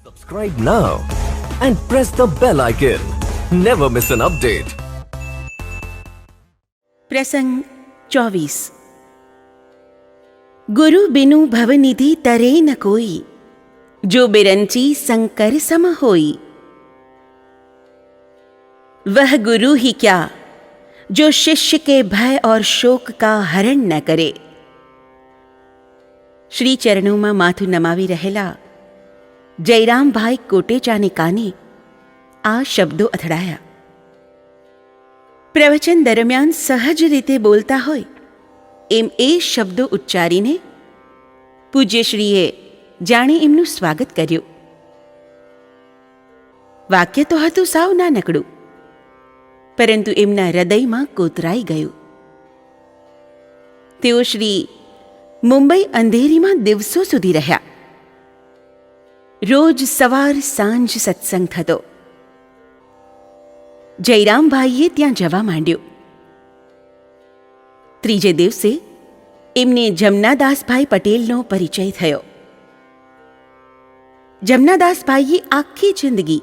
Subscribe now and press the bell icon. Never miss an update. प्रसंग 24। गुरु बिनु भवनिधि तरे न कोई, जो बिरंची संकर सम होई। वह गुरु ही क्या, जो शिष्य के भय और शोक का हरण न करे। श्री चरणों में माथું નમાવી રહેલા જયરામભાઈ કોટેચાને કાને આ શબ્દો અથડાયા। પ્રવચન દરમિયાન સહજ રીતે બોલતા હોય એમ એ શબ્દો ઉચ્ચારીને પૂજ્યશ્રીએ જાણે એમનું સ્વાગત કર્યું। વાક્ય તો હતું સાવ નાનકડું, પરંતુ એમના હૃદયમાં કોતરાઈ ગયું। તેઓ શ્રી મુંબઈ અંધેરીમાં દિવસો સુધી રહ્યા। રોજ સવાર સાંજ સત્સંગ થતો। જયરામભાઈએ ત્યાં જવા માંડ્યો। ત્રીજે દિવસે એમને જમનાદાસભાઈ પટેલનો પરિચય થયો। જમનાદાસભાઈએ આખી જિંદગી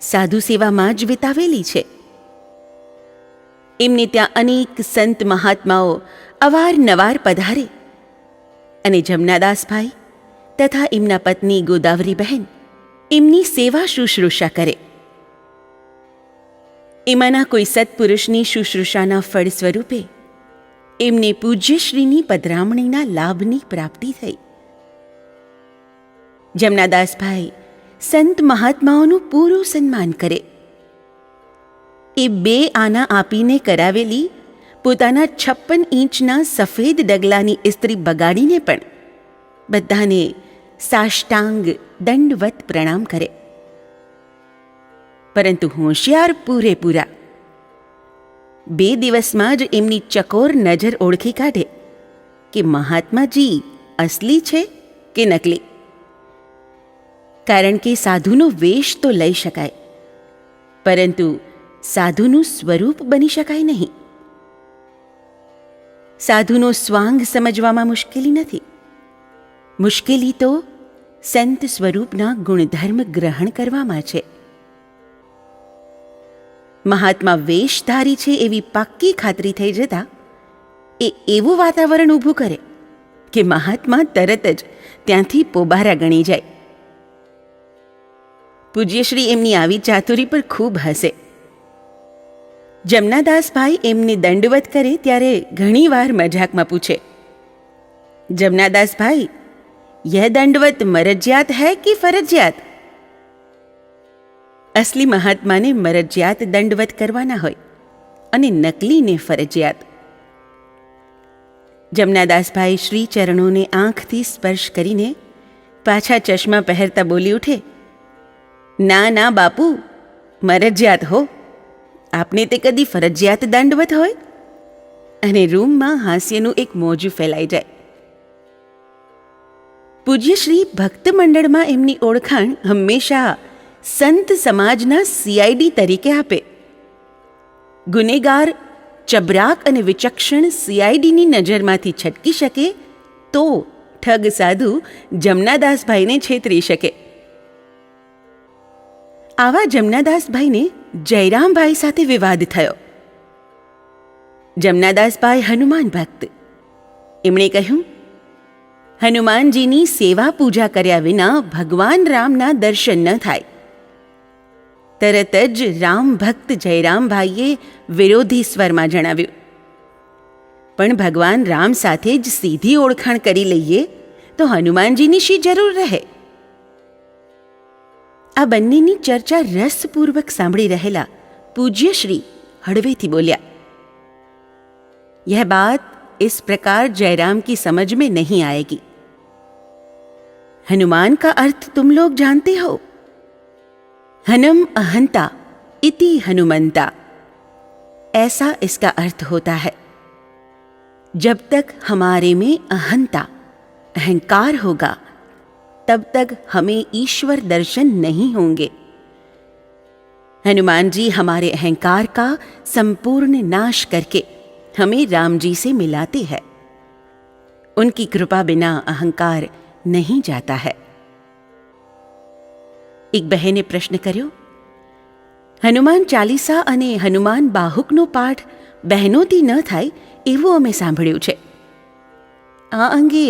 સાધુ સેવામાં જ વિતાવેલી છે। એમને ત્યાં અનેક સંત મહાત્માઓ અવારનવાર પધારે અને જમનાદાસભાઈ તથા એમના પત્ની ગોદાવરી બહેન એમની સેવા શુશ્રૂષા કરે। એમાંના કોઈ સત્પુરુષની શુશ્રૂષાના ફળ સ્વરૂપે એમને પૂજ્યશ્રીની પધરામણીના લાભની પ્રાપ્તિ થઈ। જમનાદાસભાઈ સંત મહાત્માઓનું પૂરું સન્માન કરે। એ 2 આના આપીને કરાવેલી પોતાના 56 ઇંચના સફેદ ડગલાની ઇસ્ત્રી બગાડીને પણ બધાને સાષ્ટાંગ દંડવત પ્રણામ કરે। પરંતુ હોશિયાર પૂરેપૂરા 2 દિવસમાં જ એમની ચકોર નજર ઓળખી કાઢે કે મહાત્માજી અસલી છે કે નકલી। કારણ કે સાધુનો વેશ તો લઈ શકાય, પરંતુ સાધુનું સ્વરૂપ બની શકાય નહીં। સાધુનો સ્વાંગ સમજવામાં મુશ્કેલી નથી, મુશ્કેલી તો સંત સ્વરૂપના ગુણધર્મ ગ્રહણ કરવામાં છે। મહાત્મા વેશધારી છે એવી પાક્કી ખાતરી થઈ જતા એ એવું વાતાવરણ ઊભું કરે કે મહાત્મા તરત જ ત્યાંથી પોબારા ગણી જાય। પૂજ્યશ્રી એમની આવી ચાતુરી પર ખૂબ હસે। જમનાદાસભાઈ એમને દંડવત કરે ત્યારે ઘણીવાર મજાકમાં પૂછે, જમનાદાસભાઈ, यह दंडवत मरजियात है कि फरजियात? असली महात्माने मरजियात दंडवत करवाना होय અને નકલીને ફરજિયાત। જમનાદાસભાઈ શ્રી ચરણોને આંખથી સ્પર્શ કરીને પાછા ચશ્મા પહેરતા બોલી ઉઠે, ના ના બાપુ, મરજિયાત હો, આપને તે કદી ફરજિયાત દંડવત હોય? અને રૂમમાં હાસ્યનું એક મોજું ફેલાઈ જાય। પૂજ્યશ્રી ભક્ત મંડળમાં એમની ઓળખાણ હંમેશા સંત સમાજના સીઆઈડી તરીકે આપે। ગુનેગાર ચબરાક અને વિચક્ષણ સીઆઈડીની નજરમાંથી છટકી શકે તો ઠગ સાધુ જમનાદાસભાઈને છેતરી શકે। આવા જમનાદાસભાઈને જયરામભાઈ સાથે વિવાદ થયો। જમનાદાસભાઈ હનુમાન ભક્ત, એમણે કહ્યું, હનુમાનજીની સેવા પૂજા કર્યા વિના ભગવાન રામના દર્શન ન થાય। તરત જ રામ ભક્ત જયરામભાઈએ વિરોધી સ્વરમાં જણાવ્યું, પણ ભગવાન રામ સાથે જ સીધી ઓળખાણ કરી લઈએ તો હનુમાનજીની શી જરૂર રહે? આ બંનેની ચર્ચા રસપૂર્વક સાંભળી રહેલા પૂજ્યશ્રી હળવેથી બોલ્યા, यह बात इस प्रकार जयराम की समझ में नहीं आएगी। हनुमान का अर्थ तुम लोग जानते हो, हनम अहंता इति हनुमंता, ऐसा इसका अर्थ होता है। जब तक हमारे में अहंता अहंकार होगा तब तक हमें ईश्वर दर्शन नहीं होंगे। हनुमान जी हमारे अहंकार का संपूर्ण नाश करके हमें राम जी से मिलाते हैं। उनकी कृपा बिना अहंकार नहीं जाता है। એક બહેને પ્રશ્ન કર્યો, હનુમાન ચાલીસા અને હનુમાન બાહુકનો પાઠ બહેનોથી ન થાય એવું અમે સાંભળ્યું છે. આ અંગે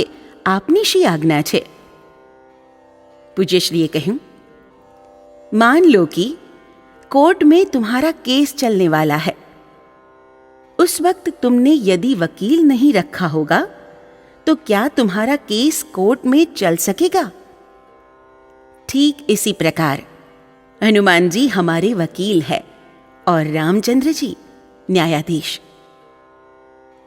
આપની શી આજ્ઞા છે? पूज्यश्री કહ્યું, मान लो कि कोर्ट में तुम्हारा केस चलने वाला है. उस वक्त तुमने यदि वकील नहीं रखा होगा तो क्या तुम्हारा केस कोर्ट में चल सकेगा? ठीक इसी प्रकार हनुमान जी हमारे वकील है और रामचंद्र जी न्यायाधीश.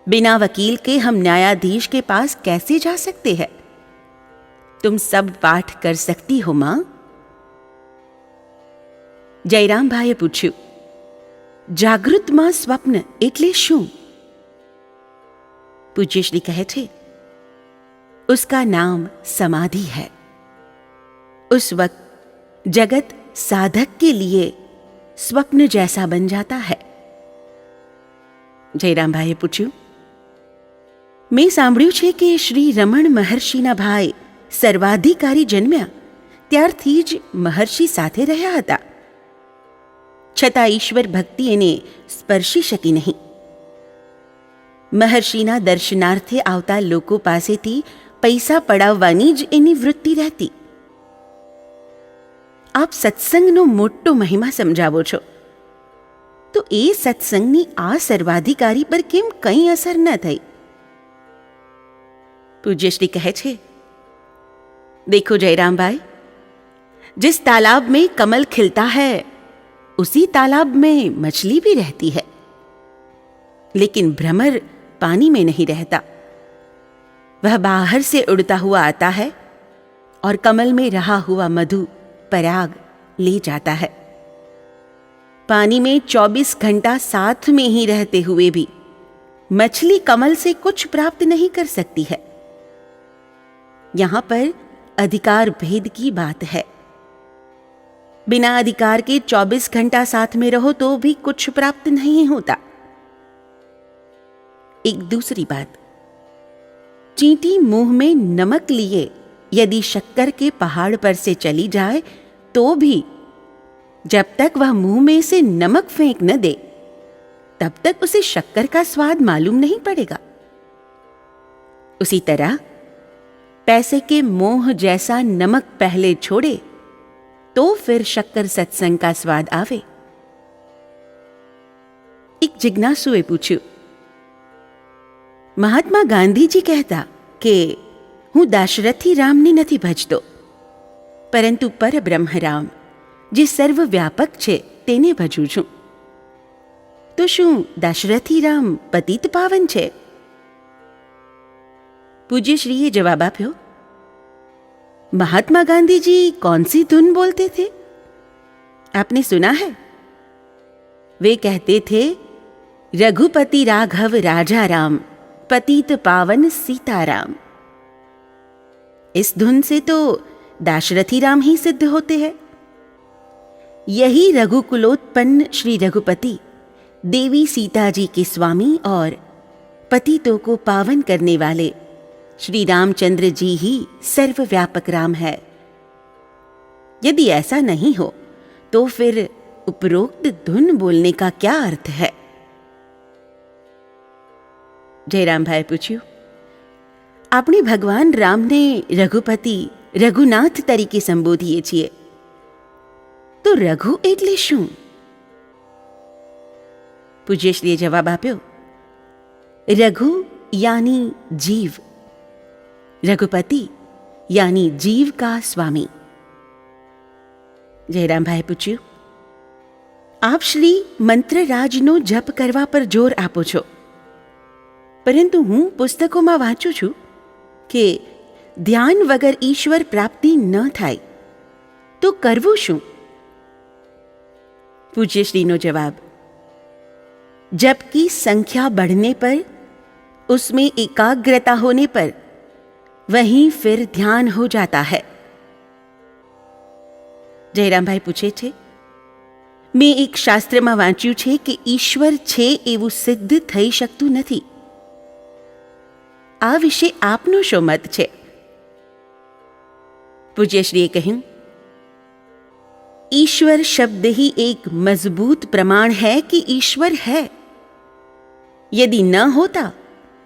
बिना वकील के हम न्यायाधीश के पास कैसे जा सकते हैं? तुम सब पाठ कर सकती हो मां? જયરામભાઈએ પૂછ્યું, જાગૃતમાં સ્વપ્ન એટલે શું? પૂજ્યશ્રી કહે છે, उसका नाम समाधि है. उस वक्त जगत साधक के लिए स्वप्न जैसा बन जाता है. જયરામભાઈએ પૂછ્યું, મેં સાંભળ્યું છે કે શ્રી રમણ મહર્ષિના ભાઈ સર્વાધિકારી જન્મ્યા ત્યારથી જ મહર્ષિ સાથે રહ્યા હતા, છતાં ઈશ્વર ભક્તિ એને સ્પર્શી શકી નહીં. મહર્ષિના દર્શનાર્થે આવતા લોકો પાસેથી પૈસા પડાવવાની જ એની વૃત્તિ રહેતી. આપ સત્સંગનો મોટો મહિમા સમજાવો છો, તો એ સત્સંગની આ સર્વાધિકારી પર કેમ કંઈ અસર ન થઈ? પૂજ્યશ્રી કહે છે, देखो जयराम भाई, जिस तालाब में कमल खिलता है उसी तालाब में मछली भी रहती है, लेकिन भ्रमर पानी में नहीं रहता. वह बाहर से उड़ता हुआ आता है और कमल में रहा हुआ मधु पराग ले जाता है. पानी में 24 घंटा साथ में ही रहते हुए भी मछली कमल से कुछ प्राप्त नहीं कर सकती है. यहां पर अधिकार भेद की बात है. बिना अधिकार के 24 घंटा साथ में रहो तो भी कुछ प्राप्त नहीं होता. एक दूसरी बात, चींटी मुंह में नमक लिए यदि शक्कर के पहाड़ पर से चली जाए तो भी जब तक वह मुंह में से नमक फेंक न दे तब तक उसे शक्कर का स्वाद मालूम नहीं पड़ेगा. उसी तरह पैसे के मोह जैसा नमक पहले छोड़े तो फिर शक्कर सत्संग का स्वाद आवे. एक जिज्ञासुए पूछ्યું, મહાત્મા ગાંધીજી કહેતા કે હું દાશરથી રામને નથી ભજતો, પરંતુ પરબ્રહ્મ રામ જે સર્વવ્યાપક છે તેને ભજું છું. તો શું દાશરથી રામ પતિત પાવન છે? पूज्यश्रीए जवाब आप्यो, महात्मा गांधी जी कौन सी धुन बोलते थे? आपने सुना है? वे कहते थे, रघुपति राघव राजा राम, पतित पावन सीताराम. इस धुन से तो दाशरथी राम ही सिद्ध होते हैं. यही रघुकुलोत्पन्न श्री रघुपति देवी सीता जी के स्वामी और पतितों को पावन करने वाले श्री रामचंद्र जी ही सर्वव्यापक राम है. यदि ऐसा नहीं हो तो फिर उपरोक्त धुन बोलने का क्या अर्थ है? जयराम भाई पूछ्યું, આપણે ભગવાન રામને રઘુપતિ રઘુનાથ તરીકે સંબોધીએ છીએ, તો રઘુ એટલે શું? પૂજ્યશ્રીએ જવાબ આપ્યો, રઘુ यानी जीव, रघुपति यानी जीव का स्वामी. जयराम भाई पूछ्યું, आप श्री મંત્રરાજનો જપ કરવા પર જોર આપો છો, પરંતુ હું પુસ્તકોમાં વાંચું છું કે ધ્યાન વગર ઈશ્વર પ્રાપ્તિ ન થાય, તો કરવું શું? પૂજ્યશ્રીનો જવાબ, जप की संख्या बढ़ने पर, उसमें एकाग्रता होने पर वहीं फिर ध्यान हो जाता है. जयराम भाई पूछे छे, मैं एक शास्त्र में वांच्યું છે કે ઈશ્વર છે એવું સિદ્ધ થઈ શકતું નથી. આ વિશે આપનો શો મત છે? પૂજ્યશ્રીએ કહ્યું, ईश्वर शब्द ही एक मजबूत प्रमाण है कि ईश्वर है। यदि न होता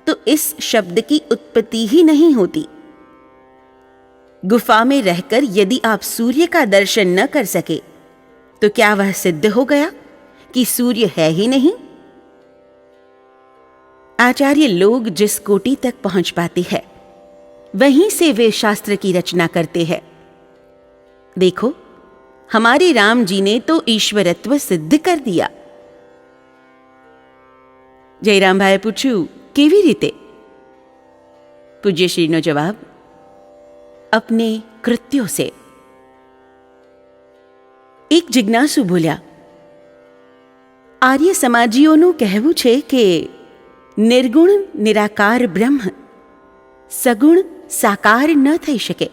तो इस शब्द की उत्पत्ति ही नहीं होती। गुफा में रहकर यदि आप सूर्य का दर्शन न कर सके तो क्या वह सिद्ध हो गया कि सूर्य है ही नहीं? आचार्य लोग जिस कोटि तक पहुंच पाते हैं वहीं से वे शास्त्र की रचना करते हैं। देखो, हमारे राम जी ने तो ईश्वरत्व सिद्ध कर दिया। જયરામભાઈએ પૂછ્યું, કેવી રીતે? પૂજ્યશ્રીનો જવાબ, अपने कृत्यों से। એક જિજ્ઞાસુ બોલ્યા, આર્ય સમાજીઓનું કહેવું છે કે નિર્ગુણ નિરાકાર બ્રહ્મ સગુણ સાકાર ન થઈ શકે।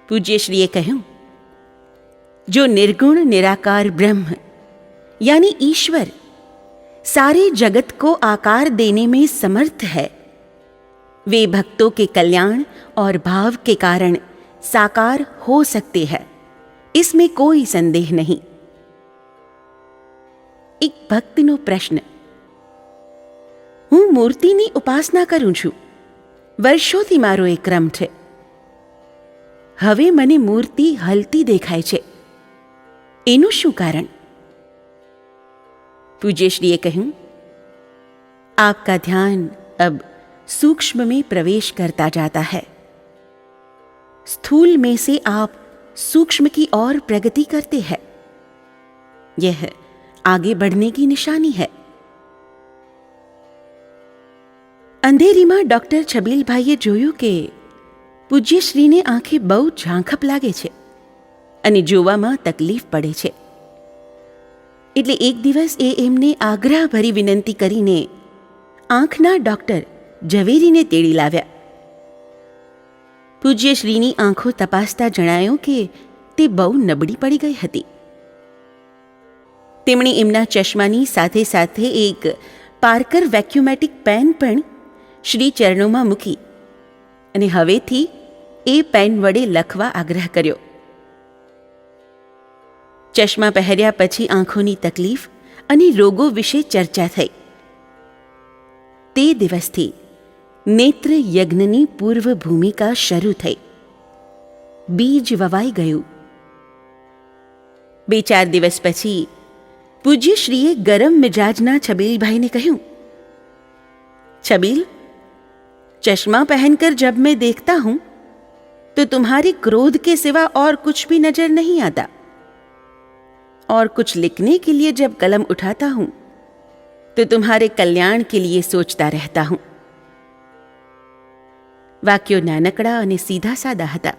પૂજ્યશ્રીએ કહ્યું, जो निर्गुण निराकार ब्रह्म यानी ईश्वर सारे जगत को आकार देने में समर्थ है, वे भक्तों के कल्याण और भाव के कारण साकार हो सकते हैं, इसमें कोई संदेह नहीं। एक भक्तનો પ્રશ્ન, હું મૂર્તિની ઉપાસના કરું છું, વર્ષોથી મારો એક ક્રમ છે। હવે મને મૂર્તિ હલતી દેખાય છે, એનું શું કારણ? पूज्यश्री कहूं, आपका ध्यान अब सूक्ष्म में प्रवेश करता जाता है। स्थूल में से आप सूक्ष्म की ओर प्रगति करते हैं। यह आगे बढ़ने की निशानी है। અંધેરીમાં ડોક્ટર છબીલભાઈએ જોયું કે પૂજ્યશ્રીને આંખે બહુ ઝાંખપ લાગે છે અને જોવામાં તકલીફ પડે છે। એટલે એક દિવસ એમને આગ્રહભરી વિનંતી કરીને આંખના ડોક્ટર ઝવેરીને તેડી લાવ્યા। પૂજ્યશ્રીની આંખો તપાસતા જણાયું કે તે બહુ નબળી પડી ગઈ હતી। તેમણે એમના ચશ્માની સાથે સાથે એક પાર્કર વેક્યુમેટિક પેન પણ શ્રી ચરણોમાં મૂકી અને હવેથી એ પેન વડે લખવા આગ્રહ કર્યો। ચશ્મા પહેર્યા પછી આંખોની તકલીફ અને રોગો વિશે ચર્ચા થઈ। તે દિવસથી નેત્ર યજ્ઞની પૂર્વ ભૂમિકા શરૂ થઈ। બીજ વવાઈ ગયું। 2-4 દિવસ પછી પૂજ્યશ્રીએ ગરમ મિજાજના છબીલભાઈને કહ્યું, छबील, चश्मा पहनकर जब मैं देखता हूं तो तुम्हारे क्रोध के सिवा और कुछ भी नजर नहीं आता, और कुछ लिखने के लिए जब कलम उठाता हूं तो तुम्हारे कल्याण के लिए सोचता रहता हूं। वाक्यो नानकड़ा અને સીધા સાદા હતા,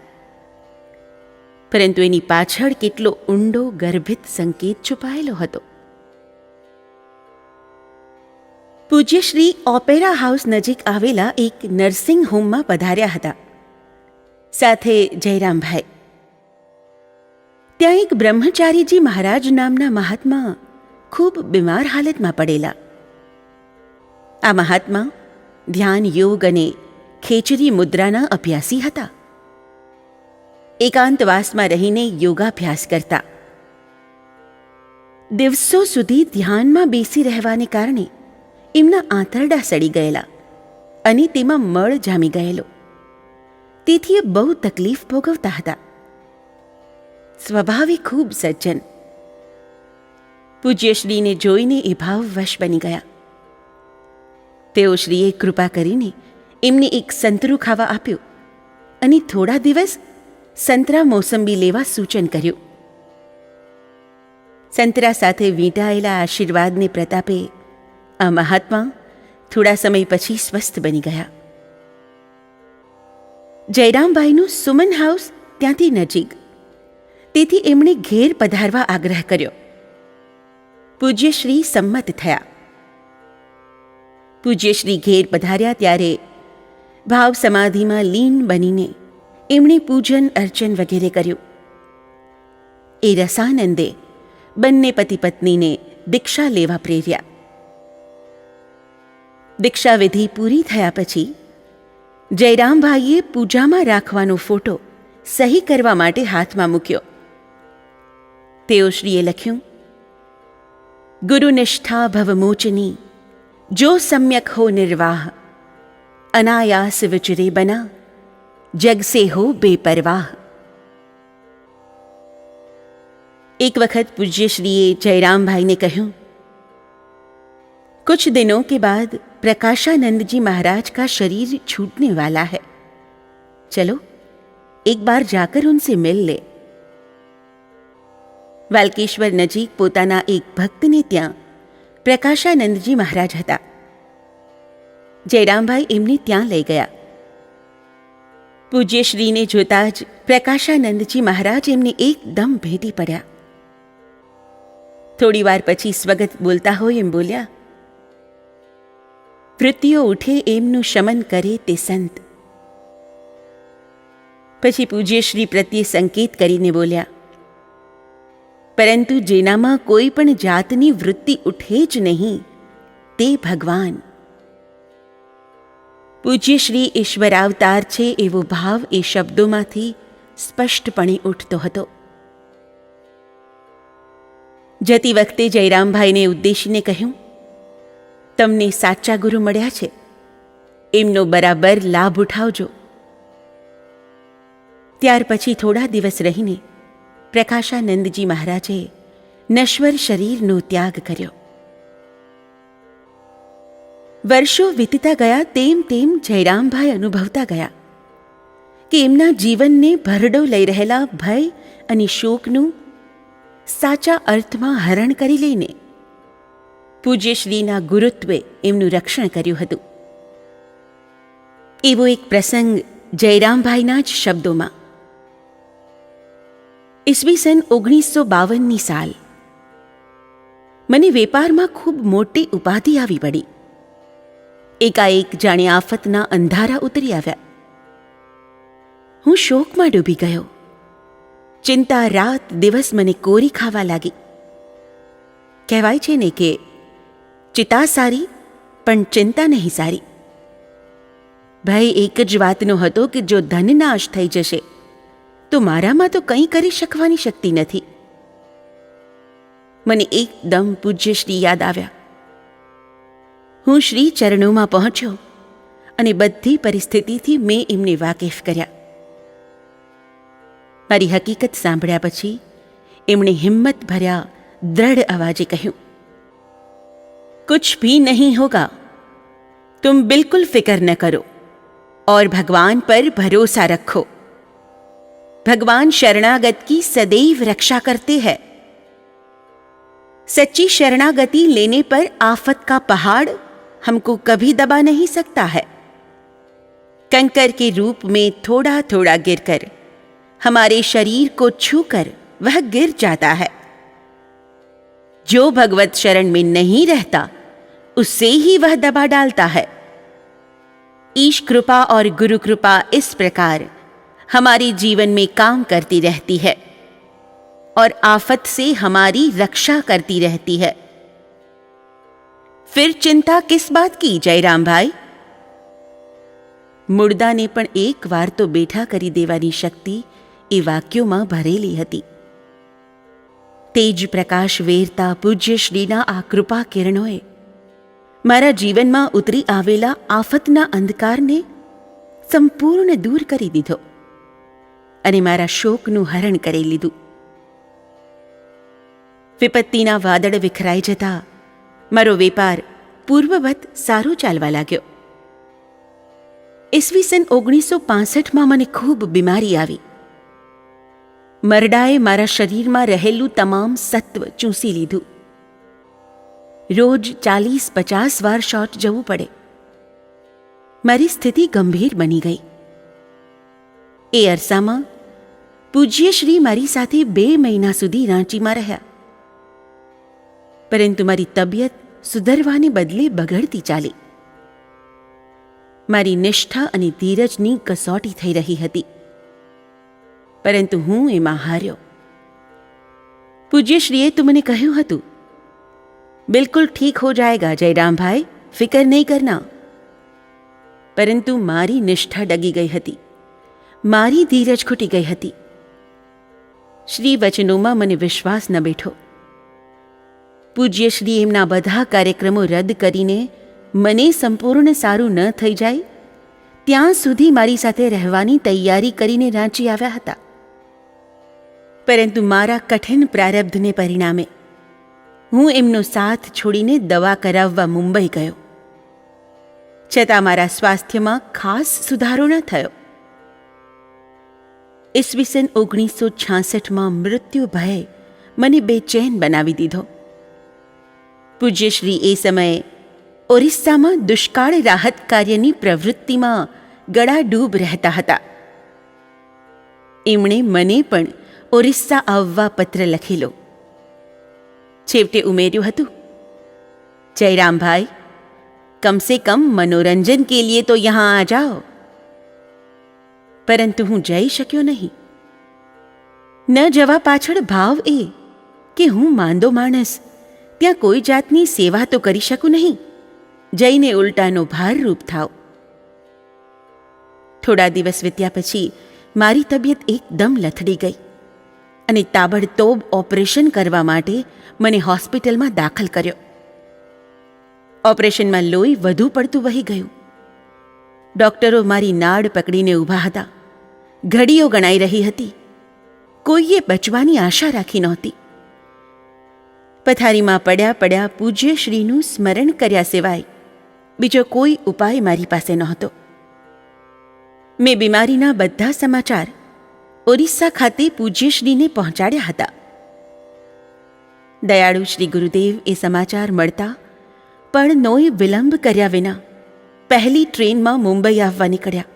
પરંતુ એની પાછળ કેટલો ઊંડો ગર્ભિત સંકેત છુપાયેલો હતો। પૂજ્યશ્રી ઓપેરા હાઉસ નજીક આવેલા એક નર્સિંગ હોમમાં પધાર્યા હતા, સાથે જયરામભાઈ। ત્યાં એક બ્રહ્મચારીજી મહારાજ નામના મહાત્મા ખૂબ બીમાર હાલતમાં પડેલા। આ મહાત્મા ધ્યાન યોગ અને ખેચરી મુદ્રાના અભ્યાસી હતા। એકાંતવાસમાં રહીને યોગાભ્યાસ કરતા। દિવસો સુધી ધ્યાનમાં બેસી રહેવાને કારણે એમના આંતરડા સડી ગયેલા અને તેમાં મળ જામી ગયેલો, તેથી એ બહુ તકલીફ ભોગવતા હતા। સ્વભાવે ખૂબ સજ્જન। પૂજ્યશ્રીને જોઈને એ ભાવવશ બની ગયા। તેઓ શ્રીએ કૃપા કરીને એમને એક સંતરું ખાવા આપ્યું અને થોડા દિવસ સંતરા મોસંબી લેવા સૂચન કર્યું। સંતરા સાથે વીંટાયેલા આશીર્વાદને પ્રતાપે આ મહાત્મા થોડા સમય પછી સ્વસ્થ બની ગયા। જયરામભાઈનું સુમન હાઉસ ત્યાંથી નજીક, તેથી એમણે ઘેર પધારવા આગ્રહ કર્યો। પૂજ્યશ્રી સંમત થયા। પૂજ્યશ્રી ઘેર પધાર્યા ત્યારે ભાવ સમાધિમાં લીન બનીને એમણે પૂજન અર્ચન વગેરે કર્યું। એ રસાનંદે બંને પતિ પત્નીને દીક્ષા લેવા પ્રેર્યા। દીક્ષાવિધિ પૂરી થયા પછી જયરામભાઈએ પૂજામાં રાખવાનો ફોટો સહી કરવા માટે હાથમાં મૂક્યો તેઓશ્રીએ લખ્યું, ગુરુનિષ્ઠા ભવમોચની જો સમ્યક હો નિર્વાહ, અનાયાસ વિચરે બના જગ સે હો બેપરવાહ. એક વખત પૂજ્યશ્રીએ જયરામભાઈને કહ્યું, कुछ दिनों के बाद प्रकाशानंद जी महाराज का शरीर छूटने वाला है, चलो एक बार जाकर उनसे मिल ले. વાલ્કેશ્વર નજીક પોતાના એક ભક્તને ત્યાં પ્રકાશાનંદજી મહારાજ હતા. જયરામભાઈ એમને ત્યાં લઈ ગયા. પૂજ્યશ્રીને જોતા જ પ્રકાશાનંદજી મહારાજ એમને એકદમ ભેટી પડ્યા. થોડી વાર પછી સ્વગત બોલતા હોય એમ બોલ્યા, વૃત્તિઓ ઉઠે એમનું શમન કરે તે સંત. પછી પૂજ્યશ્રી પ્રત્યે સંકેત કરીને બોલ્યા, પરંતુ જેનામાં કોઈ પણ જાતની વૃત્તિ ઉઠે જ નહીં તે ભગવાન. પૂજ્યશ્રી ઈશ્વરાવતાર છે એવો ભાવ એ શબ્દોમાંથી સ્પષ્ટપણે ઉઠતો હતો. જતી વખતે જયરામભાઈને ઉદ્દેશીને કહ્યું, તમને સાચા ગુરુ મળ્યા છે, એમનો બરાબર લાભ ઉઠાવજો. ત્યાર પછી થોડા દિવસ રહીને પ્રકાશાનંદજી મહારાજે નશ્વર શરીરનો ત્યાગ કર્યો. વર્ષો વીતતા ગયા તેમ તેમ જયરામભાઈ અનુભવતા ગયા કે એમના જીવનને ભરડો લઈ રહેલા ભય અને શોકનું સાચા અર્થમાં હરણ કરી લઈને પૂજ્યશ્રીના ગુરુત્વે એમનું રક્ષણ કર્યું હતું. એવો એક પ્રસંગ જયરામભાઈના જ શબ્દોમાં. ઈસવીસન 1952ની સાલ. મને વેપારમાં ખૂબ મોટી ઉપાધિ આવી પડી. એકાએક જાણે આફતના અંધારા ઉતરી આવ્યા. હું શોકમાં ડૂબી ગયો. ચિંતા રાત દિવસ મને કોરી ખાવા લાગી. કહેવાય છે ને કે ચિતા સારી પણ ચિંતા નહીં સારી. ભય એક જ વાતનો હતો કે જો ધન નાશ થઈ જશે તો મારામાં તો કંઈ કરી શકવાની શક્તિ નથી. મને એકદમ પૂજ્યશ્રી યાદ આવ્યા. હું શ્રી ચરણોમાં પહોંચ્યો અને બધી પરિસ્થિતિથી મેં એમને વાકેફ કર્યા. મારી હકીકત સાંભળ્યા પછી એમણે હિંમત ભર્યા દ્રઢ અવાજે કહ્યું, कुछ भी नहीं होगा, तुम बिल्कुल फिक्र न करो और भगवान पर भरोसा रखो. भगवान शरणागत की सदैव रक्षा करते हैं. सच्ची शरणागति लेने पर आफत का पहाड़ हमको कभी दबा नहीं सकता है. कंकर के रूप में थोड़ा थोड़ा गिरकर हमारे शरीर को छूकर वह गिर जाता है. जो भगवत शरण में नहीं रहता उससे ही वह दबा डालता है. ईश कृपा और गुरु कृपा इस प्रकार हमारे जीवन में काम करती रहती है और आफत से हमारी रक्षा करती रहती है. फिर चिंता किस बात की जयराम भाई? मुर्दाने पण एक वार तो बेठा करी देवानी शक्ति ए वाक्यों भरेली हती. तेज प्रकाश वेरता पूज्यश्रीना आ कृपा किरणोए मारा जीवનમાં ઉતરી આવેલા આફતના અંધકારને સંપૂર્ણ દૂર કરી દીધો અને મારા શોકનું હરણ કરી લીધું. વિપત્તિના વાદળ વિખરાઈ જતા મારો વેપાર પૂર્વવત સારો ચાલવા લાગ્યો. ઈસવીસન 1965માં મને ખૂબ બીમારી આવી. મરડાએ મારા શરીરમાં રહેલું તમામ સત્વ ચૂસી લીધું. રોજ 40-50 વાર શોર્ટ જવું પડે. મારી સ્થિતિ ગંભીર બની ગઈ. એ અરસામાં પૂજ્યશ્રી મારી સાથે 2 મહિના સુધી રાંચીમાં રહ્યા. પરંતુ મારી તબિયત સુધરવાને બદલે બગડતી ચાલી. મારી નિષ્ઠા અને ધીરજની કસોટી થઈ રહી હતી, પરંતુ હું એમાં હાર્યો. પૂજ્યશ્રીએ તો મને કહ્યું હતું, બિલકુલ ઠીક હો જાયગા જયરામ ભાઈ, ફિકર નહીં કરના. પરંતુ મારી નિષ્ઠા ડગી ગઈ હતી, મારી ધીરજ ખૂટી ગઈ હતી. શ્રી વચનોમાં મને વિશ્વાસ ન બેઠો. પૂજ્ય શ્રી એમના બધા કાર્યક્રમો રદ કરીને મને સંપૂર્ણ સારું ન થઈ જાય ત્યાં સુધી મારી સાથે રહેવાની તૈયારી કરીને રાંચી આવ્યા હતા. પરંતુ મારા કઠિન પ્રારબ્ધને પરિણામે હું એમનો સાથ છોડીને દવા કરાવવા મુંબઈ ગયો. છતાં મારા સ્વાસ્થ્યમાં ખાસ સુધારો ન થયો. ઈસવીસન 1966માં મૃત્યુ ભયે મને બેચેન બનાવી દીધો. પૂજ્યશ્રી એ સમયે ઓરિસ્સામાં દુષ્કાળ રાહત કાર્યની પ્રવૃત્તિમાં ગળાડૂબ રહેતા હતા. એમણે મને પણ ઓરિસ્સા આવવા પત્ર લખેલો. છેવટે ઉમેર્યું હતું, જયરામભાઈ, કમ સે કમ મનોરંજન કે લીએ તો યહાં આ જાઓ. પરંતુ હું જઈ શક્યો નહીં. ન જવા પાછળ ભાવ એ કે હું માંદો માણસ ત્યાં કોઈ જાતની સેવા તો કરી શકું નહીં, જઈને ઉલટાનો ભારરૂપ થાવ. થોડા દિવસ વીત્યા પછી મારી તબિયત એકદમ લથડી ગઈ અને તાબડતોબ ઓપરેશન કરવા માટે મને હોસ્પિટલમાં દાખલ કર્યો. ઓપરેશનમાં લોહી વધુ પડતું વહી ગયું. ડૉક્ટરો મારી નાડ પકડીને ઊભા હતા. ઘડીઓ ગણાઈ રહી હતી. કોઈએ બચવાની આશા રાખી નહોતી. પથારીમાં પડ્યા પડ્યા પૂજ્યશ્રીનું સ્મરણ કર્યા સિવાય બીજો કોઈ ઉપાય મારી પાસે નહોતો. મેં બીમારીના બધા સમાચાર ઓરિસ્સા ખાતે પૂજ્યશ્રીને પહોંચાડ્યા હતા. દયાળુ શ્રી ગુરુદેવ એ સમાચાર મળતા પણ નોય વિલંબ કર્યા વિના પહેલી ટ્રેનમાં મુંબઈ આવવા નીકળ્યા.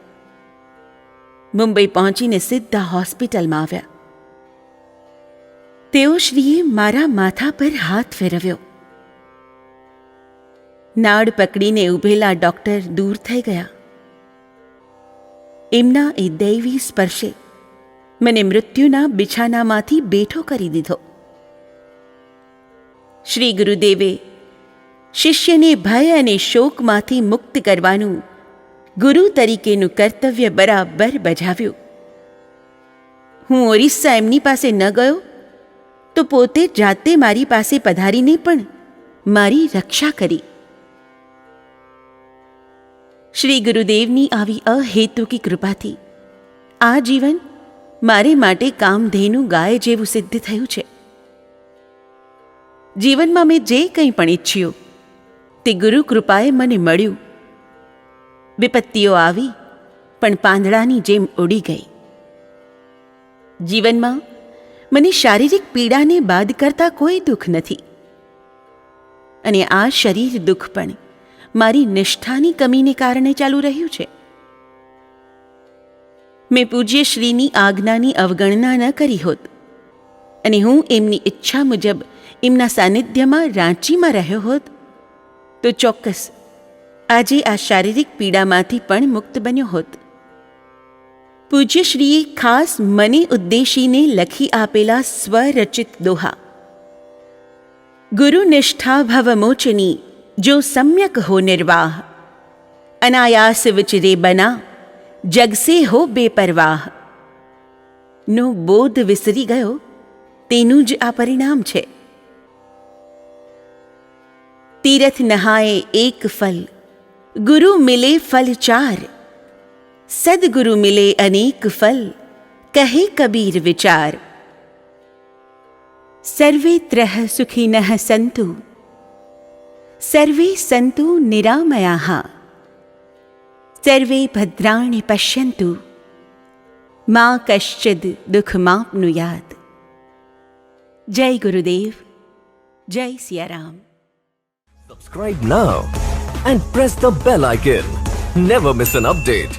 મુંબઈ પહોંચીને સીધા હોસ્પિટલમાં આવ્યા. તેઓ શ્રીએ મારા માથા પર હાથ ફેરવ્યો. નાડ પકડીને ઊભેલા ડૉક્ટર દૂર થઈ ગયા. એમના એ દૈવી સ્પર્શે મને મૃત્યુના બિછાનામાંથી બેઠો કરી દીધો. શ્રી ગુરુદેવે શિષ્યને ભય અને શોકમાંથી મુક્ત કરવાનું ગુરુ તરીકેનું કર્તવ્ય બરાબર બજાવ્યું. હું ઓરિસ્સા એમની પાસે ન ગયો તો પોતે જાતે મારી પાસે પધારીને પણ મારી રક્ષા કરી. શ્રી ગુરુદેવની આવી અહેતુકી કૃપાથી આ જીવન મારે માટે કામધેનુ ગાય જેવું સિદ્ધ થયું છે. જીવનમાં મેં જે કંઈ પણ ઈચ્છ્યું તે ગુરુ કૃપાએ મને મળ્યું. વિપત્તિઓ આવી પણ પાંદડાની જેમ ઉડી ગઈ. જીવનમાં મને શારીરિક પીડાને બાદ કરતા કોઈ દુઃખ નથી, અને આ શરીર દુઃખ પણ મારી નિષ્ઠાની કમીને કારણે ચાલુ રહ્યું છે. મેં પૂજ્યશ્રીની આજ્ઞાની અવગણના ન કરી હોત અને હું એમની ઈચ્છા મુજબ એમના સાનિધ્યમાં રાંચીમાં રહ્યો હોત તો ચોક્કસ આજે આ શારીરિક પીડામાંથી પણ મુક્ત બન્યો હોત. પૂજ્યશ્રીએ ખાસ મને ઉદ્દેશીને લખી આપેલા સ્વરચિત દોહા, ગુરુનિષ્ઠા ભવમોચની જો સમ્યક હો નિર્વાહ, અનાયાસ વિચરે બના જગસે હો બેપરવાહ નો બોધ વિસરી ગયો તેનું જ આ પરિણામ છે. તીરથ નહાએ એક ફલ, ગુરુ મિલે ફલ ચાર, સદગુરુ મિલે અનેક ફલ, કહે કબીર વિચાર. સર્વે ત્રહ સુખિનઃ સંતુ, સર્વે સંતુ નિરામયાઃ, સર્વે ભદ્રાણિ પશ્યન્તુ, મા કશ્ચિદ દુઃખમાપ્નુયાત. જય ગુરુદેવ, જય Siyaram. Subscribe now and press the bell icon. Never miss an update.